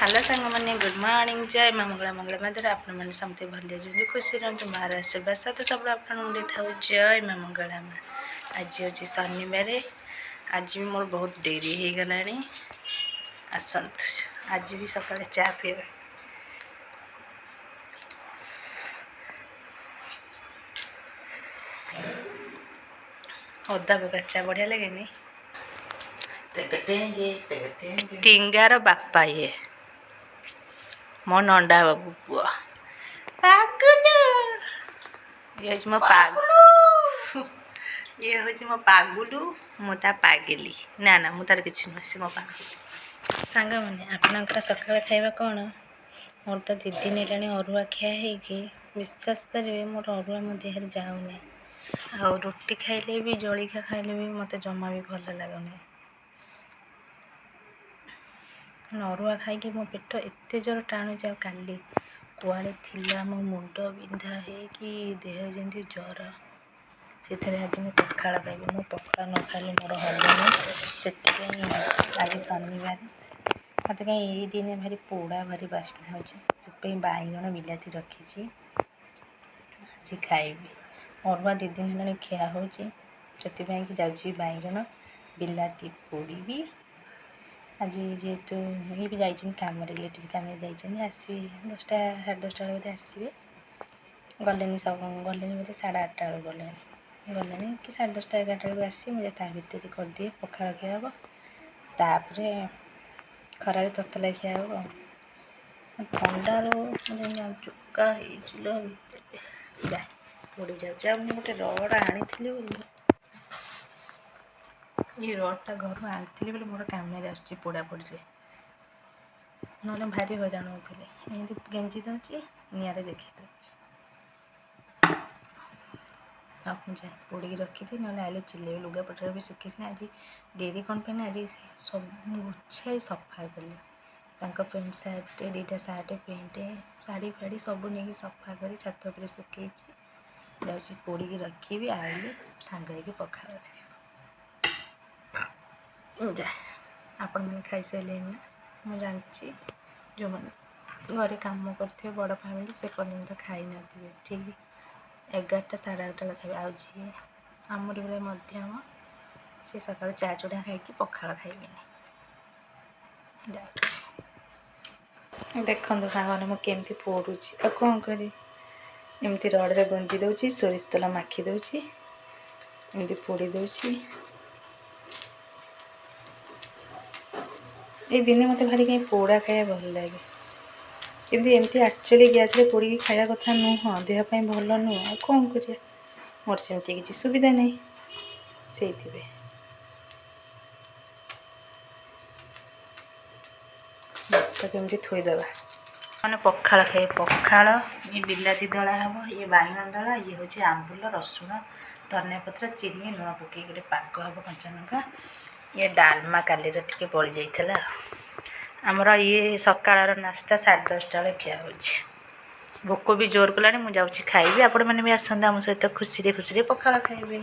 Hello सांग मैंने good morning जय माँ मंगला मंगला मधुर आपण मैंने समझते भले खुशी रही मार आशीर्वाद साथ सब आपड़ी था जय माँ मंगला माँ। आज हूँ शनिवार आज भी मोर बहुत डेरी हो गला आसतु आज भी सकाଳେ चा पीवे अदा पका चा बढ़िया लगे नहीं टिंगार बापा ये मो नंडा बाबू पुआ पागुलू ये हूँ मो पागुलू ये हूँ मो पागुलू मुता पागिली ना ना मु तार किसी नुह से मो पागुलू सांग मैंने आपणकर सकाळ खाଇବା कौन मोर तो 2 दिन है अरुआ खिया हो विश्वास करेंगे मोर अरुआ मो देह जाऊनी आ रुटी खाइले भी जलिखा खाइले भी मत जमा भी भल लगुनि अरुआ खाई मो पेट एत जोर टाणुच काली कुआड़े थिला मो मुंड बिंधा है देह जमी ज्वर से आज मैं पखाड़ खाइबी मो पखाड़ न खाइले मोर हलनी से आज शनिवार मत कहीं दिन भारी पोड़ा भारी बास्ना हो बैगण बिलाती रखी आज खाइबी अरुआ 2 दिन है खिया हो जाऊँगी बैगण बिलाती पोड़ी आज जेहेतु ये भी जाइए कम रिलेटिव कम आसवे 10टा 10:30 बोधे आसवे गले सब गले बोधे 8:30 बेलू गले कि 10:30 11टा बेलू आसवे मुझे ता भितर कर दिए पखाड़ खिया हम तापर खरार ततला खिया हम ठंडार चुका भितर पड़ जाए गोटे रड आनी ये रडटा घर आनी बोले मोर कम पोड़ा पड़ जाए ना भारी हजान होते एमती गेंजी दूसरी निआरे देखी दूसरी जाए पोड़ी रखी थी ना आइले चिल्ले लुगापटर भी सुखी आज डेरी कौन पे आज सब गुछाई सफा कली पेंट सार्ट 2टा सार्ट पेंट शाढ़ी फाड़ी सब नहीं सफा कर छात पर सुखी जाऊँगी पोड़ी रखी आइले सांग पखाड़ जाए आपण मैंने खाई सारे ना मुझे जानची जो मैंने घरे कम करते बड़ फैमिली से पर्यंत खाई नथिबे ठीक 11टा 11:30 लगे आ झी आमरी बेले मध्यम से सका चा चूड़ा खाई पखाड़ खाइबे देखो सागर मुझे पोड़ी आ कौन करी एमती रड्रे गंजी दूसरी सोरिष तेल माखी दूसरी एमती पोड़ी दूसरी ये दिन मत भारी कहीं पोड़ा खाया भल लगे किंतु एमती एक्चुअली गैस रे पोड़ी खाया कथा नुह देहपाई भल नुह कौन कर मोर सेमती किसी सुविधा नहीं से कमी थोईदेवा मैंने पखाड़ खाए पखाड़ ये बिलाती दला हम ये बैगन दला ये हूँ आंबुल रसुण धनिया पत्र चीनी लुण पक गोटे पाग हम कंचा लंका ये डालमा काली टे बड़ी जाइला आमर ये सकाळ नास्ता 10:30 बेले खिया हो भोक भी जोर कला मुझे खाइबी आपण मैंने भी आसते आम सहित खुशी खुशी पखाड़ खाइबे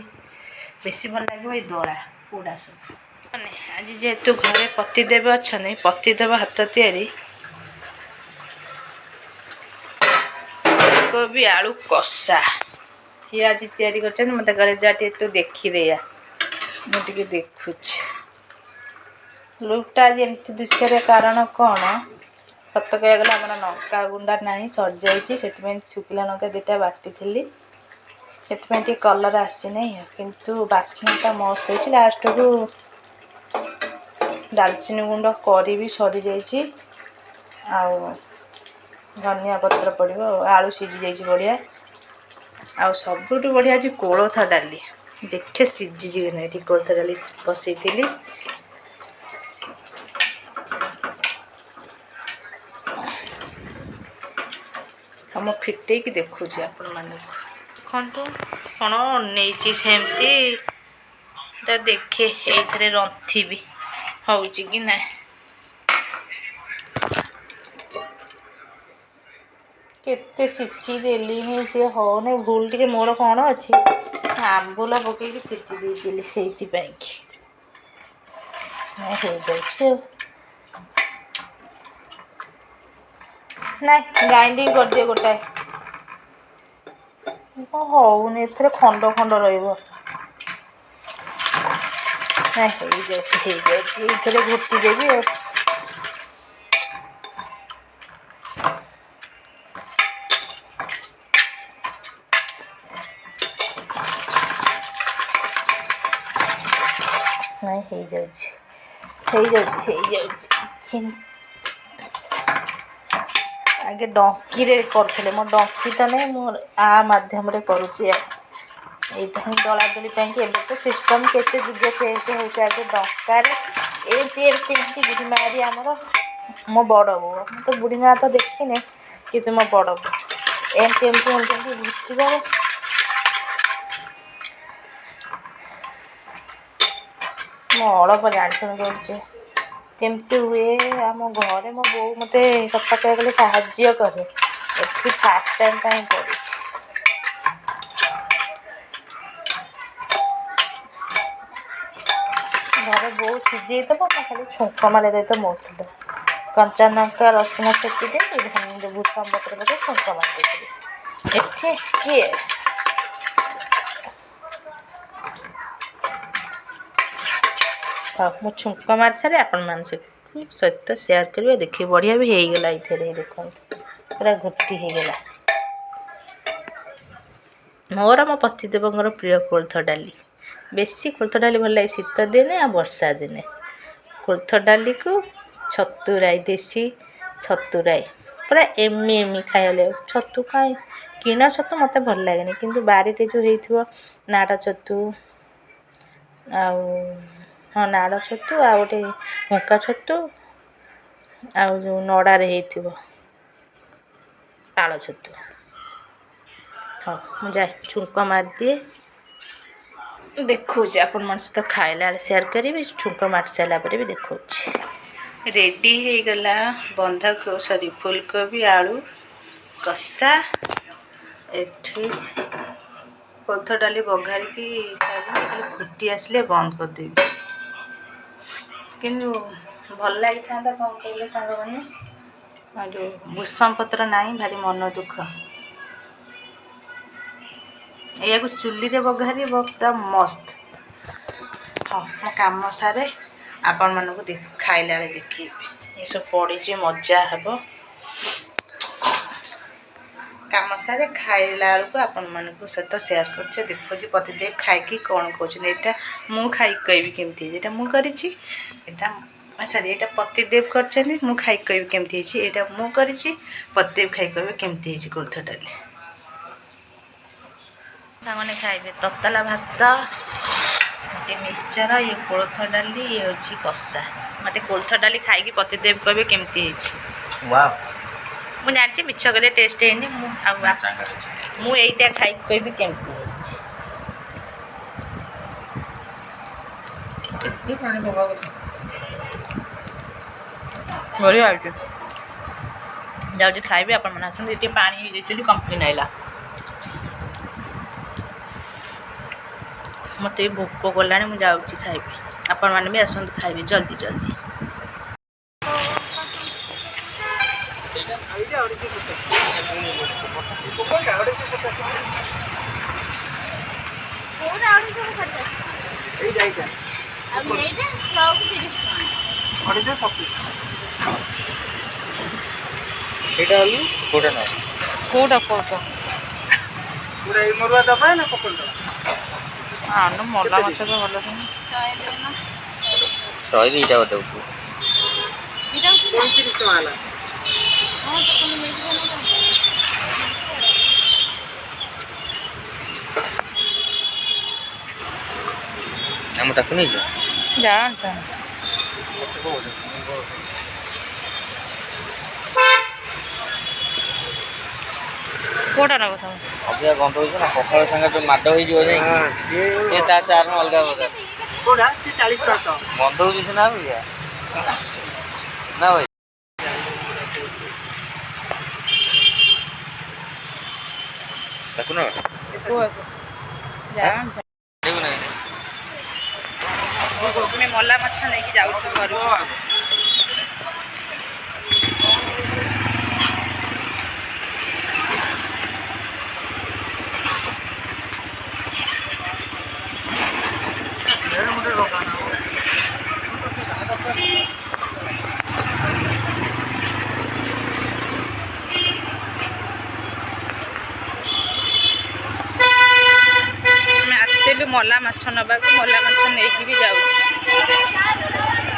बेसी भल लगे ये दला पोड़ा सब आज जेहेतु घरे पतिदेव अच्छा पतिदेव हाथ तैयारी कोबी आलू कषा सी आज तैयारी कर मत घर जा तू देखी मुझे देखुच लुकटा आज एमती दुष्कर कारण कौन सत कह गला आम लंका गुंडा ना सर जाइए शुखला लंका 2टा बाटी थी से कलर आसी ना किंतु बास्नाटा मस्त हो लास्ट को डालचीनी गुंड करी भी सरी जाइए धनिया पत्र पड़ो आलू सीझी जाइए बढ़िया आ सबुठ बढ़िया आज कोलथ डाली देखे सीझी नहीं कोलथ डाली बसई हम फिटे कि देखुची आपण माने देखु कौन नहीं सेमती तो देखे ये रंथी भी हूँ कि ना केते सीटी देली सी होने भूल टे मोर कौन अच्छी आंबुला पकई सीटी देली से हो जाए ନାଇଁ ଗ୍ରାଇଣ୍ଡିଙ୍ଗ କରିଦିଏ ଗୋଟାଏ। କ'ଣ ହଉନି ଏଥିରେ ଖଣ୍ଡ ଖଣ୍ଡ ରହିବ। ନାଇଁ ହେଇଯାଉଛି ଏଇଥିରେ ଘୁଟି ଦେବି ଆଉ। ନାଇଁ ହେଇଯାଉଛି। ଆଗେ ଡଙ୍କିରେ କରୁଥିଲେ, ମୋ ଡଙ୍କି ତ ନାହିଁ, ମୁଁ ମାଧ୍ୟମରେ କରୁଛି ଆଉ। ଏଇଟା ହିଁ ଦଳାଦଳି ପାଇଁକି ଏବେ ତ ସିଷ୍ଟମ୍ କେତେ ଯୁଗ ଚେଞ୍ଜ ହେଉଛି। ଆଗେ ଡଙ୍କାରେ ଏମିତି ବୁଢ଼ୀ ମାଆ ଆମର, ମୋ ବଡ଼ ବୋଉ, ମୁଁ ତ ବୁଢ଼ୀ ମାଆ ତ ଦେଖିନି, କିନ୍ତୁ ମୋ ବଡ଼ ବୋଉ ଏମିତି ଘୁଟିବ। ମୁଁ ଅଳପ ଜାଣିଶୁଣି କରୁଛି କେମିତି ହୁଏ। ଆମ ଘରେ ମୋ ବୋଉ ମୋତେ ସଫା କରିବାକୁ ସାହାଯ୍ୟ କରେ, ଏଠି ଫାଷ୍ଟ ଟାଇମ୍ ପାଇଁ କରୁଛି। ଘରେ ବୋଉ ସିଝେଇଦେବ, ମୁଁ ଖାଲି ଛୁଙ୍କ ମାରି ଦେଇଥିବ ମଉଥିଲ। କଞ୍ଚା ଲଙ୍କା ରସୁଣ ଛେଚି ଦେଇକି ଭୃଷଙ୍ଗ ପତ୍ର ପକେଇ ଛୁଙ୍କ ମାରି ଦେଇଥିଲି। ଏଠି କିଏ ହଉ, ମୁଁ ଛୁଙ୍କ ମାରି ସାରି ଆପଣମାନଙ୍କ ସହିତ ସେୟାର କରିବେ। ଦେଖିବେ ବଢ଼ିଆ ବି ହେଇଗଲା। ଏଇଥିରେ ଦେଖନ୍ତୁ ପୁରା ଘୁଟି ହେଇଗଲା। ମୋର ମୋ ପତିଦେବଙ୍କର ପ୍ରିୟ କୋଳଥ ଡାଲି। ବେଶୀ କୋଳଥ ଡାଲି ଭଲ ଲାଗେ ଶୀତ ଦିନେ ଆଉ ବର୍ଷା ଦିନେ। କୋଳଥ ଡାଲିକୁ ଛତୁରାଇ, ଦେଶୀ ଛତୁରାଇ ପୁରା ଏମି ଖାଇଲେ। ଛତୁ କାଇଁ କିଣା ଛତୁ ମୋତେ ଭଲ ଲାଗେନି, କିନ୍ତୁ ବାରିରେ ଯେଉଁ ହେଇଥିବ ନାଡ଼ ଛତୁ ଆଉ ନାଡ଼ ଛତୁ ଆଉ ଗୋଟେ ହୁଙ୍କା ଛତୁ ଆଉ ଯେଉଁ ନଡ଼ାରେ ହେଇଥିବ ପାଳ ଛତୁ। ହଉ ମୁଁ ଯାଏ ଛୁଙ୍କ ମାରିଦିଏ, ଦେଖଉଛି ଆପଣମାନଙ୍କ ସହିତ ଖାଇଲା ବେଳେ ସେୟାର କରିବି। ଛୁଙ୍କ ମାରି ସାରିଲା ପରେ ବି ଦେଖଉଛି। ରେଡ଼ି ହେଇଗଲା ଫୁଲକୋବି ଆଳୁ କଷା। ଏଠି କୋଳଥ ଡାଲି ବଘାରିକି ଫୁଟି ଆସିଲେ ବନ୍ଦ କରିଦେବି। କିନ୍ତୁ ଭଲ ଲାଗିଥାନ୍ତା କ'ଣ କହିଲେ ସାଙ୍ଗମାନେ, ଯେଉଁ ଭୃଷଙ୍ଗ ପତ୍ର ନାହିଁ, ଭାରି ମନ ଦୁଃଖ। ଏହାକୁ ଚୁଲିରେ ବଘାରିବ ପୁରା ମସ୍ତ। ହଁ, ମୋ କାମ ସାରେ ଆପଣମାନଙ୍କୁ ଖାଇଲା ବେଳେ ଦେଖେଇବି। ଏସବୁ ପଡ଼ିଛି, ମଜା ହେବ। କାମ ସାରେ ଖାଇଲା ବେଳକୁ ଆପଣମାନଙ୍କ ସହିତ ସେୟାର କରୁଛି। ଦେଖୁଛି ପତିଦେବ ଖାଇକି କ'ଣ କହୁଛନ୍ତି। ଏଇଟା ମୁଁ ଖାଇକି କହିବି କେମିତି ହେଇଛି। ଏଇଟା ମୁଁ କରିଛି, ଏଇଟା ପତିଦେବ କରିଛନ୍ତି। ମୁଁ ଖାଇକି କହିବି କେମିତି ହେଇଛି। ଏଇଟା ମୁଁ କରିଛି, ପତିଦେବ ଖାଇକି କହିବେ କେମିତି ହେଇଛି କୋଳଥ ଡାଲି। ସାଙ୍ଗମାନେ ଖାଇବେ ତତଲା ଭାତ, ଗୋଟେ ମିକ୍ସଚର, ଇଏ କୋଳଥ ଡାଲି, ଇଏ ହେଉଛି କଷା। ମୋତେ କୋଳଥ ଡାଲି ଖାଇକି ପତିଦେବ କହିବେ କେମିତି ହେଇଛି। ମୁଁ ଜାଣିଛି ମିଛ କଲେ ଟେଷ୍ଟ ହେଇନି। ମୁଁ ଏଇଟା ଖାଇକି କହିବି କେମିତି ହେଇଛି। ଏତେ ପାଣି ଦେବା କଥା ବଢ଼ିଆ ହେଇଛି। ଯାଉଛି ଖାଇବି, ଆପଣମାନେ ଆସନ୍ତୁ। ଟିକେ ପାଣି ହେଇଯାଇଥିଲି, କମ୍ପ୍ଲେନ୍ ଆସିଲା। ମୋତେ ବି ଭୋକ କଲାଣି, ମୁଁ ଯାଉଛି ଖାଇବି। ଆପଣମାନେ ବି ଆସନ୍ତୁ ଖାଇବେ ଜଲ୍ଦି ଜଲ୍ଦି। ମଲା ମାଛ ତ ଭଲ 102ଟା ଦେଉଛି। ମୁଁ ତାକୁ ନେଇଯିବ ଜାଣନ୍ତା କୋଉଟା ନେବ ତମେ? ଅଧିକା ଗନ୍ଧ ହେଉଛି ନା, ପଖାଳ ସାଙ୍ଗେ ଯୋଉ ମାଡ଼ ହେଇଯିବ ଯାଇକି ତା ଚାର ଅଲଗା ପ୍ରକାର। କୋଉଟା ସେ 40 ଗନ୍ଧ ହେଉଛି ସିନା ଅବିକା ନା ଭାଇ। ତାକୁ ନା ଆମେ ମଲା ମାଛ ନେଇକି ଯାଉଛୁ ଘରକୁ। ମଲା ମାଛ ନେବାକୁ, ମଲା ମାଛ ନେଇକି ବି ଯାଉଛି।